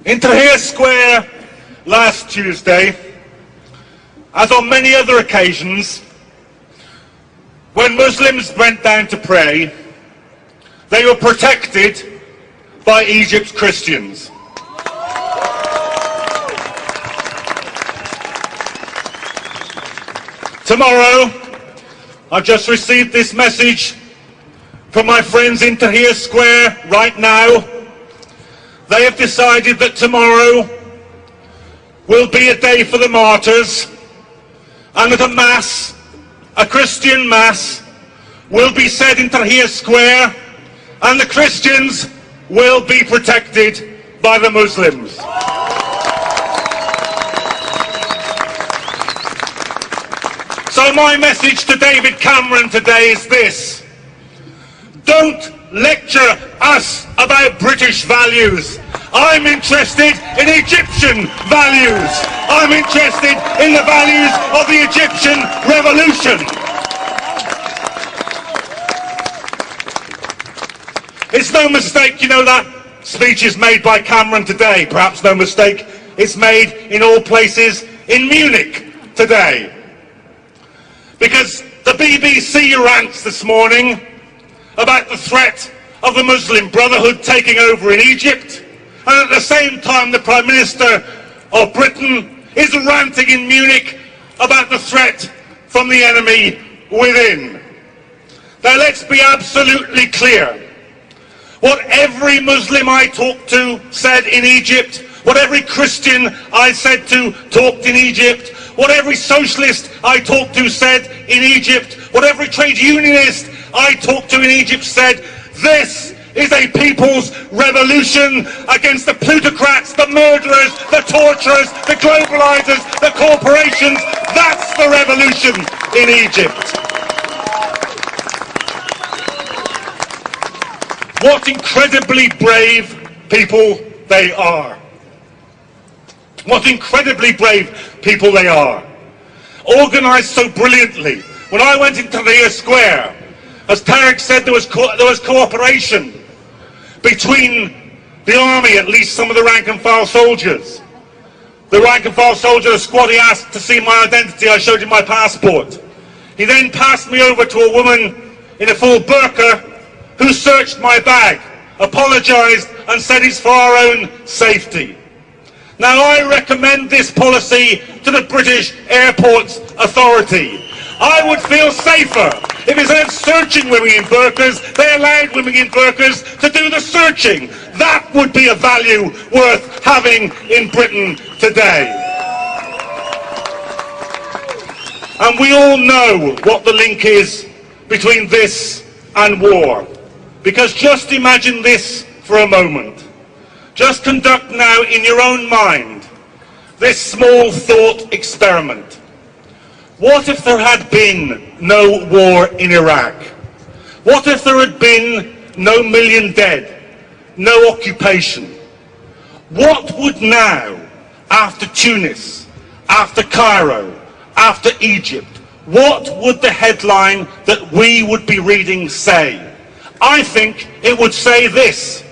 In Tahrir Square last Tuesday, as on many other occasions, when Muslims went down to pray, they were protected by Egypt's Christians. Tomorrow, I've just received this message from my friends in Tahrir Square right now. They have decided that tomorrow will be a day for the martyrs, and that a mass, a Christian mass, will be said in Tahrir Square, and the Christians will be protected by the Muslims. So my message to David Cameron today is this: don't lecture us about British values. I'm interested in Egyptian values. I'm interested in the values of the Egyptian revolution. It's no mistake, you know, that speech is made by Cameron today. Perhaps no mistake, it's made in all places in Munich today. Because the BBC rants this morning about the threat of the Muslim Brotherhood taking over in Egypt, and at the same time the Prime Minister of Britain is ranting in Munich about the threat from the enemy within. Now let's be absolutely clear. What every Muslim I talked to said in Egypt, what every Christian I said to talked in Egypt, what every socialist I talked to said in Egypt, what every trade unionist I talked to in Egypt said, this is a people's revolution against the plutocrats, the murderers, the torturers, the globalizers, the corporations. That's the revolution in Egypt. What incredibly brave people they are. What incredibly brave people they are. Organised so brilliantly. When I went into Tahrir Square, as Tarek said, there was cooperation between the army, at least some of the rank and file soldiers. The rank and file soldier, the squad, he asked to see my identity. I showed him my passport. He then passed me over to a woman in a full burqa who searched my bag, apologised and said it's for our own safety. Now I recommend this policy to the British Airports Authority. I would feel safer if instead of searching women in burqas, they allowed women in burqas to do the searching. That would be a value worth having in Britain today. And we all know what the link is between this and war. Because just imagine this for a moment. Just conduct now in your own mind this small thought experiment. What if there had been no war in Iraq? What if there had been no million dead, no occupation? What would now, after Tunis, after Cairo, after Egypt, what would the headline that we would be reading say? I think it would say this: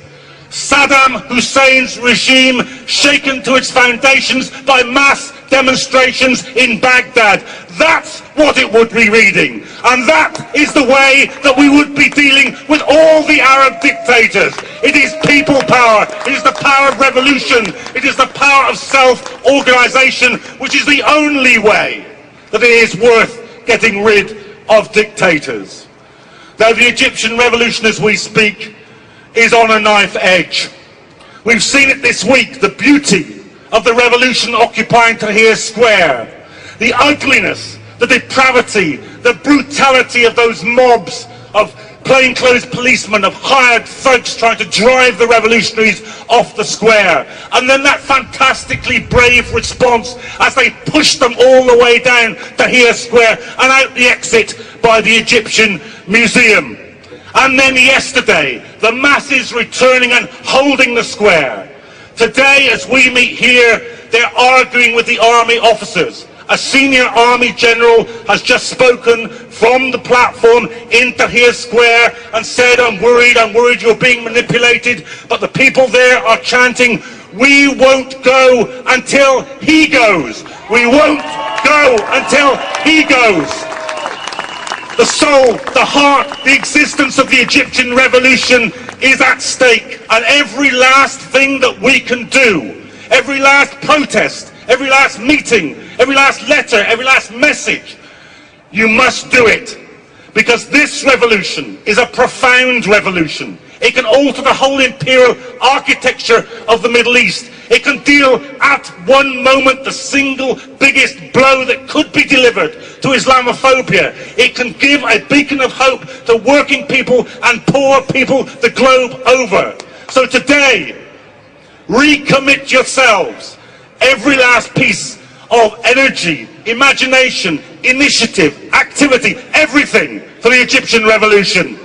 Saddam Hussein's regime shaken to its foundations by mass demonstrations in Baghdad. That's what it would be reading. And that is the way that we would be dealing with all the Arab dictators. It is people power. It is the power of revolution. It is the power of self-organisation, which is the only way that it is worth getting rid of dictators. Now the Egyptian revolution, as we speak, is on a knife edge. We've seen it this week, the beauty of the revolution occupying Tahrir Square, the ugliness, the depravity, the brutality of those mobs of plainclothes policemen, of hired thugs trying to drive the revolutionaries off the square. And then that fantastically brave response as they pushed them all the way down Tahrir Square and out the exit by the Egyptian Museum. And then yesterday, the masses returning and holding the square. Today, as we meet here, they're arguing with the army officers. A senior army general has just spoken from the platform in Tahrir Square and said, I'm worried you're being manipulated. But the people there are chanting, We won't go until he goes. We won't go until he goes. The soul, the heart, the existence of the Egyptian revolution is at stake. And every last thing that we can do, every last protest, every last meeting, every last letter, every last message, you must do it. Because this revolution is a profound revolution. It can alter the whole imperial architecture of the Middle East. It can deal at one moment the single biggest blow that could be delivered to Islamophobia. It can give a beacon of hope to working people and poor people the globe over. So today, recommit yourselves, every last piece of energy, imagination, initiative, activity, everything for the Egyptian revolution.